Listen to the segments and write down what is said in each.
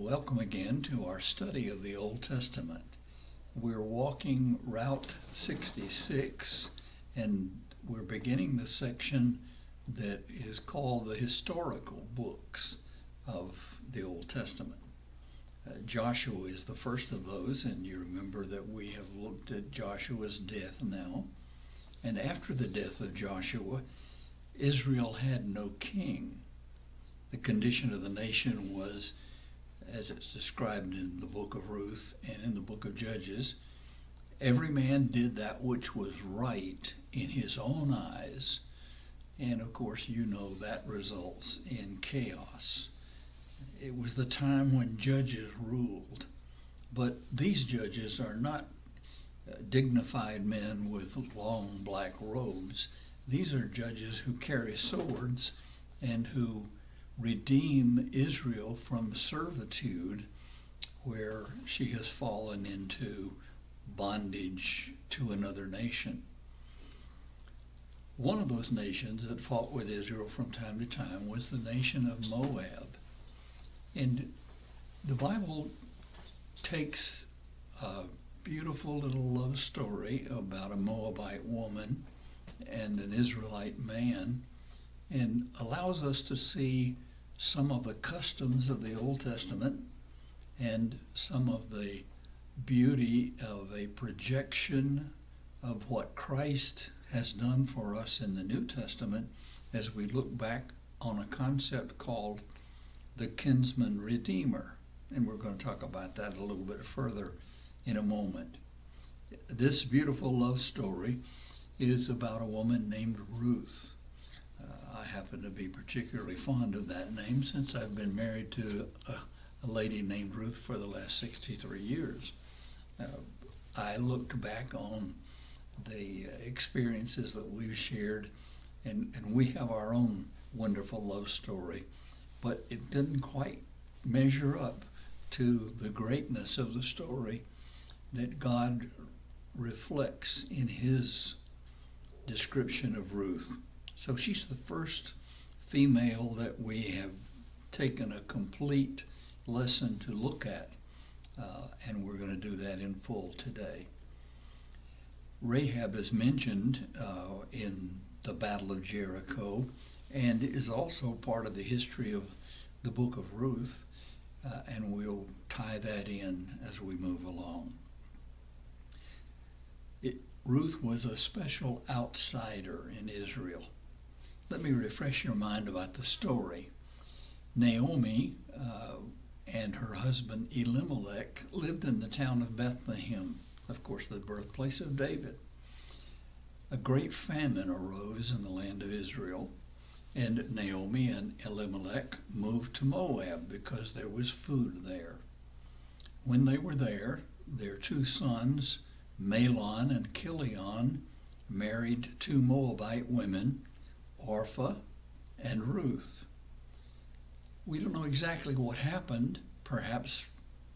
welcome again to our study of the Old Testament. We're walking Route 66, and we're beginning the section that is called the historical books of the Old Testament. Joshua is the first of those, and you remember that we have looked at Joshua's death now. And after the death of Joshua, Israel had no king. The condition of the nation was, as it's described in the book of Ruth and in the book of Judges, every man did that which was right in his own eyes. And of course, you know that results in chaos. It was the time when judges ruled. But these judges are not dignified men with long black robes. These are judges who carry swords and who redeem Israel from servitude where she has fallen into bondage to another nation. One of those nations that fought with Israel from time to time was the nation of Moab. And the Bible takes a beautiful little love story about a Moabite woman and an Israelite man and allows us to see some of the customs of the Old Testament and some of the beauty of a projection of what Christ has done for us in the New Testament as we look back on a concept called the kinsman redeemer. And we're going to talk about that a little bit further in a moment. This beautiful love story is about a woman named Ruth. I happen to be particularly fond of that name since I've been married to a lady named Ruth for the last 63 years. I looked back on the experiences that we've shared, and we have our own wonderful love story, but it didn't quite measure up to the greatness of the story that God reflects in his description of Ruth. So she's the first female that we have taken a complete lesson to look at, and we're going to do that in full today. Rahab is mentioned in the Battle of Jericho and is also part of the history of the book of Ruth, and we'll tie that in as we move along. Ruth was a special outsider in Israel. Let me refresh your mind about the story. Naomi and her husband Elimelech lived in the town of Bethlehem, of course the birthplace of David. A great famine arose in the land of Israel, and Naomi and Elimelech moved to Moab because there was food there. When they were there, their two sons, Mahlon and Chilion, married two Moabite women, Orpah and Ruth. We don't know exactly what happened, perhaps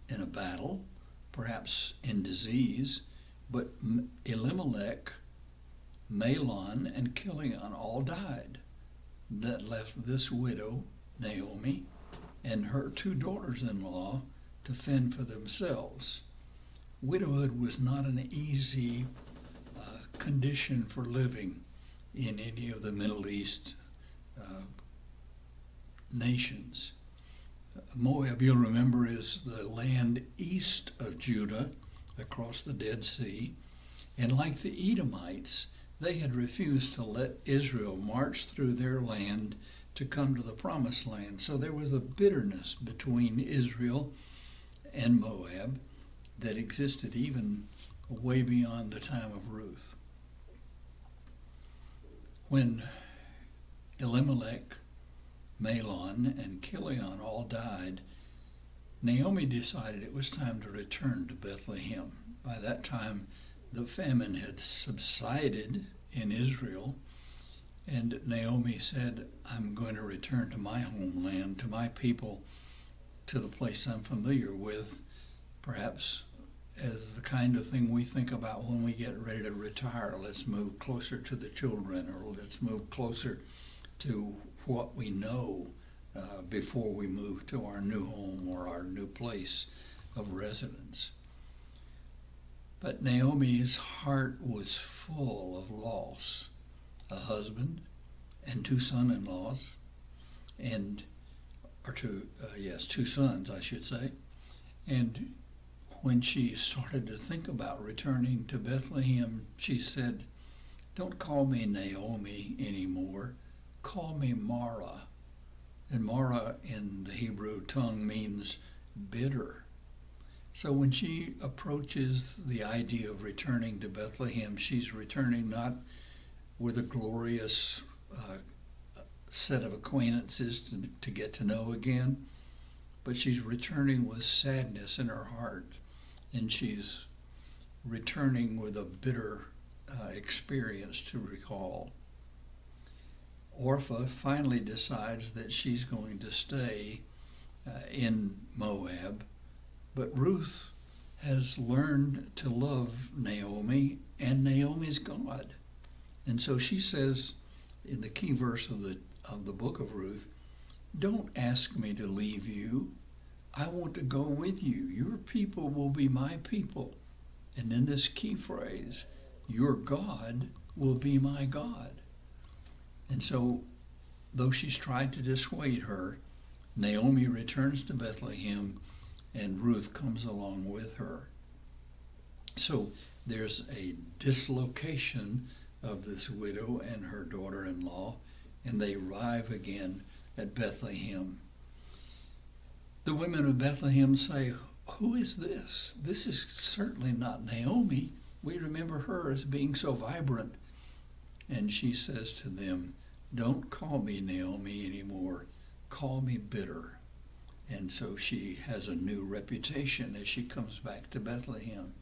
in a battle, perhaps in disease, but Elimelech, Mahlon, and Chilion all died. That left this widow, Naomi, and her two daughters-in-law to fend for themselves. Widowhood was not an easy condition for living in any of the Middle East nations. Moab, you'll remember, is the land east of Judah across the Dead Sea. And like the Edomites, they had refused to let Israel march through their land to come to the Promised Land. So there was a bitterness between Israel and Moab that existed even way beyond the time of Ruth. When Elimelech, Mahlon, and Chilion all died, Naomi decided it was time to return to Bethlehem. By that time, the famine had subsided in Israel, and Naomi said, I'm going to return to my homeland, to my people, to the place I'm familiar with, perhaps as the kind of thing we think about when we get ready to retire. Let's move closer to the children, or let's move closer to what we know before we move to our new home or our new place of residence. But Naomi's heart was full of loss, a husband and two son-in-laws, two sons, I should say. And when she started to think about returning to Bethlehem, she said, "Don't call me Naomi anymore. Call me Mara." And Mara in the Hebrew tongue means bitter. So when she approaches the idea of returning to Bethlehem, she's returning not with a glorious set of acquaintances to get to know again, but she's returning with sadness in her heart, and she's returning with a bitter experience to recall. Orpah finally decides that she's going to stay in Moab, but Ruth has learned to love Naomi and Naomi's God. And so she says in the key verse of the book of Ruth, "Don't ask me to leave you. I want to go with you. Your people will be my people." And then this key phrase, "Your God will be my God." And so, though she's tried to dissuade her, Naomi returns to Bethlehem, and Ruth comes along with her. So there's a dislocation of this widow and her daughter-in-law, and they arrive again at Bethlehem. The women of Bethlehem say, "Who is this? This is certainly not Naomi. We remember her as being so vibrant." And she says to them, "Don't call me Naomi anymore. Call me bitter." And so she has a new reputation as she comes back to Bethlehem.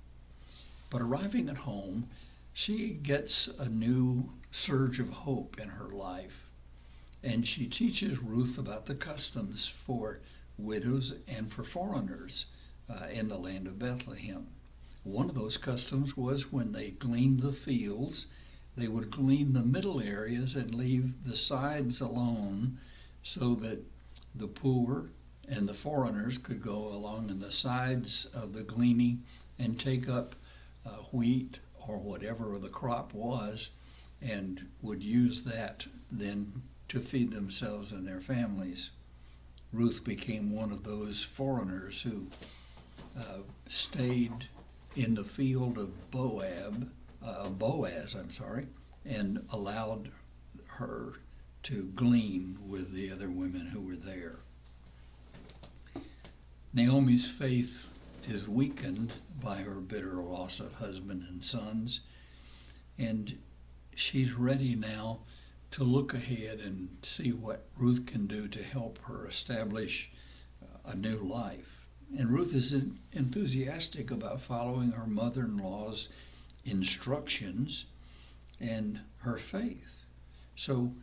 But arriving at home, she gets a new surge of hope in her life. And she teaches Ruth about the customs for widows and for foreigners in the land of Bethlehem. One of those customs was when they gleaned the fields, they would glean the middle areas and leave the sides alone so that the poor and the foreigners could go along in the sides of the gleaning and take up wheat or whatever the crop was, and would use that then to feed themselves and their families. Ruth became one of those foreigners who stayed in the field of Boaz, and allowed her to glean with the other women who were there. Naomi's faith is weakened by her bitter loss of husband and sons, and she's ready now to look ahead and see what Ruth can do to help her establish a new life. And Ruth is enthusiastic about following her mother-in-law's instructions and her faith. So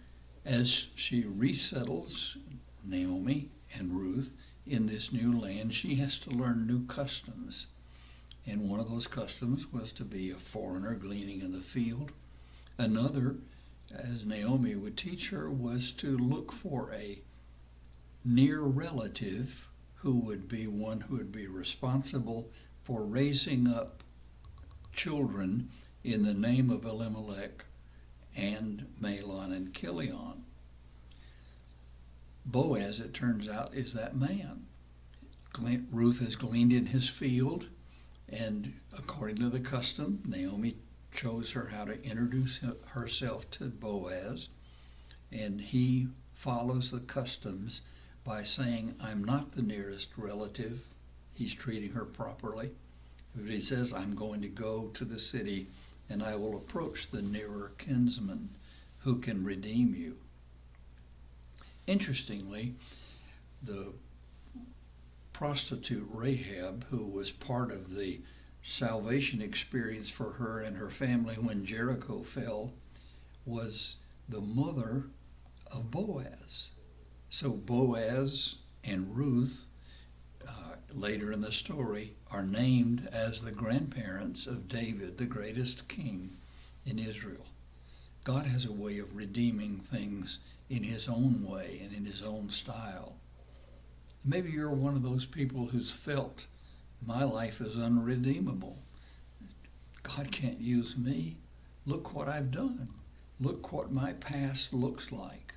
as she resettles Naomi and Ruth in this new land, she has to learn new customs. And one of those customs was to be a foreigner gleaning in the field. Another, as Naomi would teach her, was to look for a near relative who would be one who would be responsible for raising up children in the name of Elimelech and Mahlon and Chilion. Boaz, it turns out, is that man. Ruth has gleaned in his field, and according to the custom, Naomi chose her how to introduce herself to Boaz, and he follows the customs by saying, "I'm not the nearest relative." He's treating her properly. But he says, "I'm going to go to the city and I will approach the nearer kinsman who can redeem you." Interestingly, the prostitute Rahab, who was part of the salvation experience for her and her family when Jericho fell, was the mother of Boaz. So Boaz and Ruth, later in the story, are named as the grandparents of David, the greatest king in Israel. God has a way of redeeming things in his own way and in his own style. Maybe you're one of those people who's felt, my life is unredeemable. God can't use me. Look what I've done. Look what my past looks like.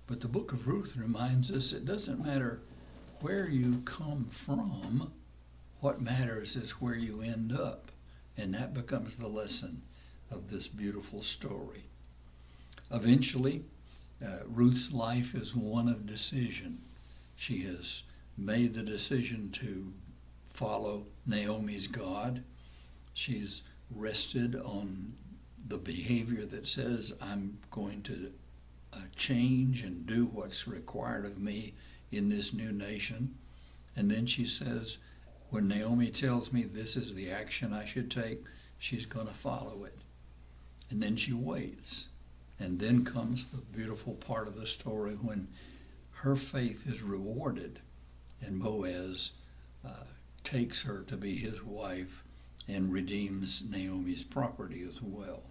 But the book of Ruth reminds us it doesn't matter where you come from. What matters is where you end up. And that becomes the lesson of this beautiful story. Eventually, Ruth's life is one of decision. She has made the decision to follow Naomi's God. She's rested on the behavior that says, I'm going to change and do what's required of me in this new nation. And then she says, when Naomi tells me this is the action I should take, she's going to follow it. And then she waits. And then comes the beautiful part of the story when her faith is rewarded and Boaz takes her to be his wife and redeems Naomi's property as well.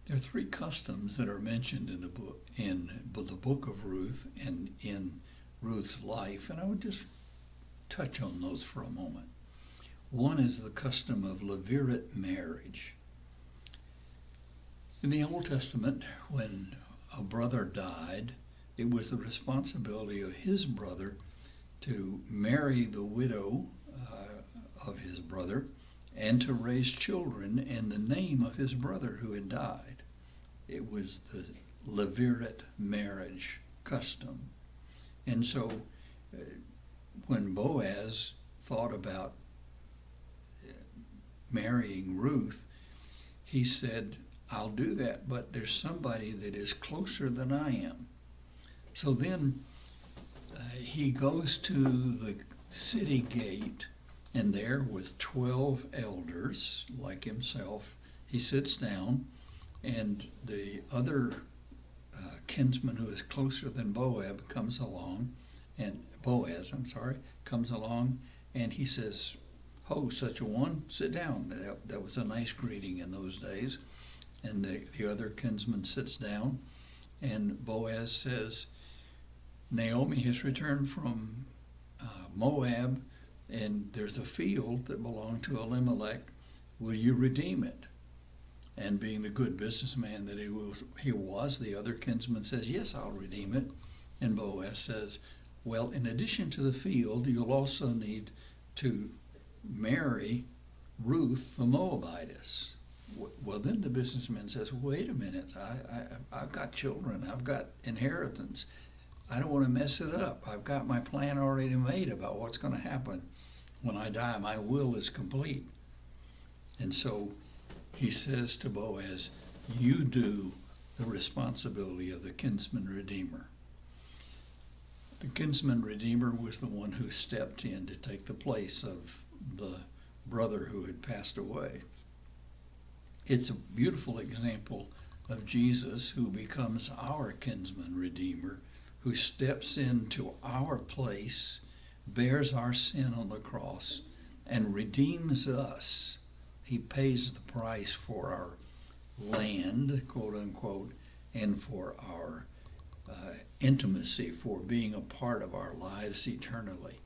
There are three customs that are mentioned in the book of Ruth and in Ruth's life, and I would just touch on those for a moment. One is the custom of levirate marriage. In the Old Testament, when a brother died, it was the responsibility of his brother to marry the widow of his brother and to raise children in the name of his brother who had died. It was the levirate marriage custom. And so when Boaz thought about marrying Ruth, he said, I'll do that, but there's somebody that is closer than I am. So then he goes to the city gate, and there with 12 elders like himself, he sits down, and the other kinsman who is closer than Boaz comes along, and he says, ho, such a one, sit down. That was a nice greeting in those days. And the other kinsman sits down, and Boaz says, Naomi has returned from Moab, and there's a field that belonged to Elimelech. Will you redeem it? And being the good businessman that he was, the other kinsman says, yes, I'll redeem it. And Boaz says, well, in addition to the field, you'll also need to marry Ruth the Moabitess. Well, then the businessman says, wait a minute, I've got children, I've got inheritance. I don't want to mess it up. I've got my plan already made about what's going to happen. When I die, my will is complete. And so he says to Boaz, you do the responsibility of the kinsman redeemer. The kinsman redeemer was the one who stepped in to take the place of the brother who had passed away. It's a beautiful example of Jesus who becomes our kinsman redeemer, who steps into our place, bears our sin on the cross, and redeems us. He pays the price for our land, quote unquote, and for our intimacy, for being a part of our lives eternally.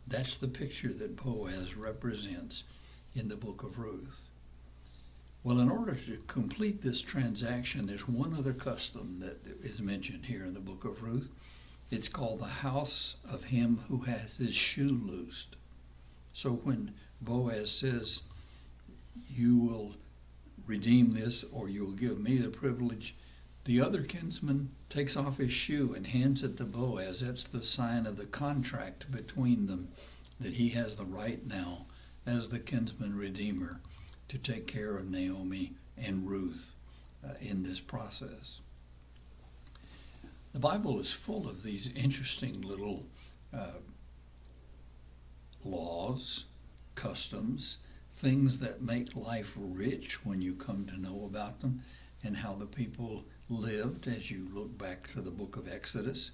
That's the picture that Boaz represents in the book of Ruth. Well, in order to complete this transaction, there's one other custom that is mentioned here in the book of Ruth. It's called the house of him who has his shoe loosed. So when Boaz says, you will redeem this or you will give me the privilege, the other kinsman takes off his shoe and hands it to Boaz. That's the sign of the contract between them, that he has the right now as the kinsman redeemer to take care of Naomi and Ruth in this process. The Bible is full of these interesting little laws, customs, things that make life rich when you come to know about them, and how the people lived as you look back to the book of Exodus,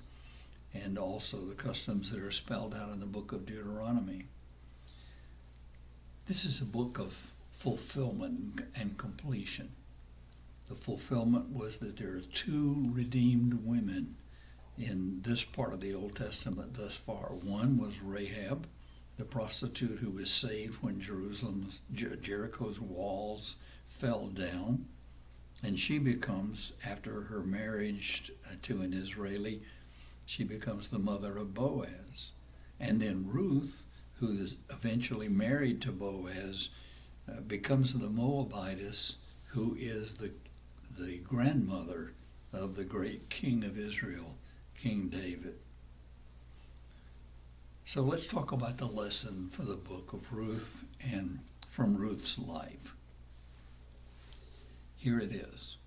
and also the customs that are spelled out in the book of Deuteronomy. This is a book of fulfillment and completion. The fulfillment was that there are two redeemed women in this part of the Old Testament thus far. One was Rahab, the prostitute who was saved when Jericho's walls fell down. And she becomes, after her marriage to an Israeli, she becomes the mother of Boaz. And then Ruth, who is eventually married to Boaz, becomes the Moabitess, who is the grandmother of the great king of Israel, King David. So let's talk about the lesson for the book of Ruth and from Ruth's life. Here it is.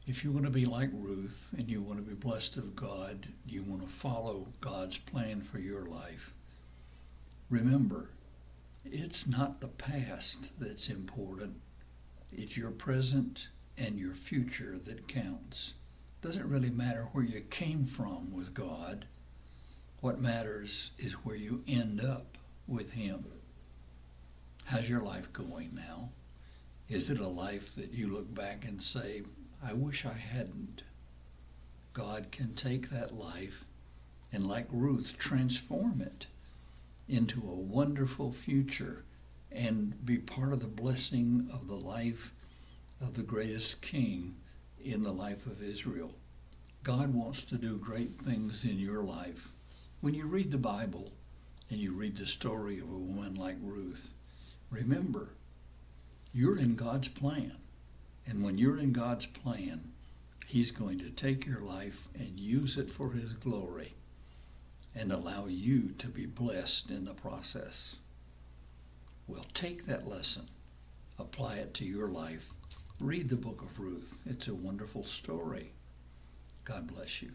If you want to be like Ruth and you want to be blessed of God, you want to follow God's plan for your life, remember, it's not the past that's important. It's your present and your future that counts. It doesn't really matter where you came from with God. What matters is where you end up with Him. How's your life going now? Is it a life that you look back and say, I wish I hadn't? God can take that life and, like Ruth, transform it into a wonderful future and be part of the blessing of the life of the greatest king in the life of Israel. God wants to do great things in your life. When you read the Bible and you read the story of a woman like Ruth, remember, you're in God's plan. And when you're in God's plan, He's going to take your life and use it for His glory and allow you to be blessed in the process. Well, take that lesson, apply it to your life. Read the book of Ruth. It's a wonderful story. God bless you.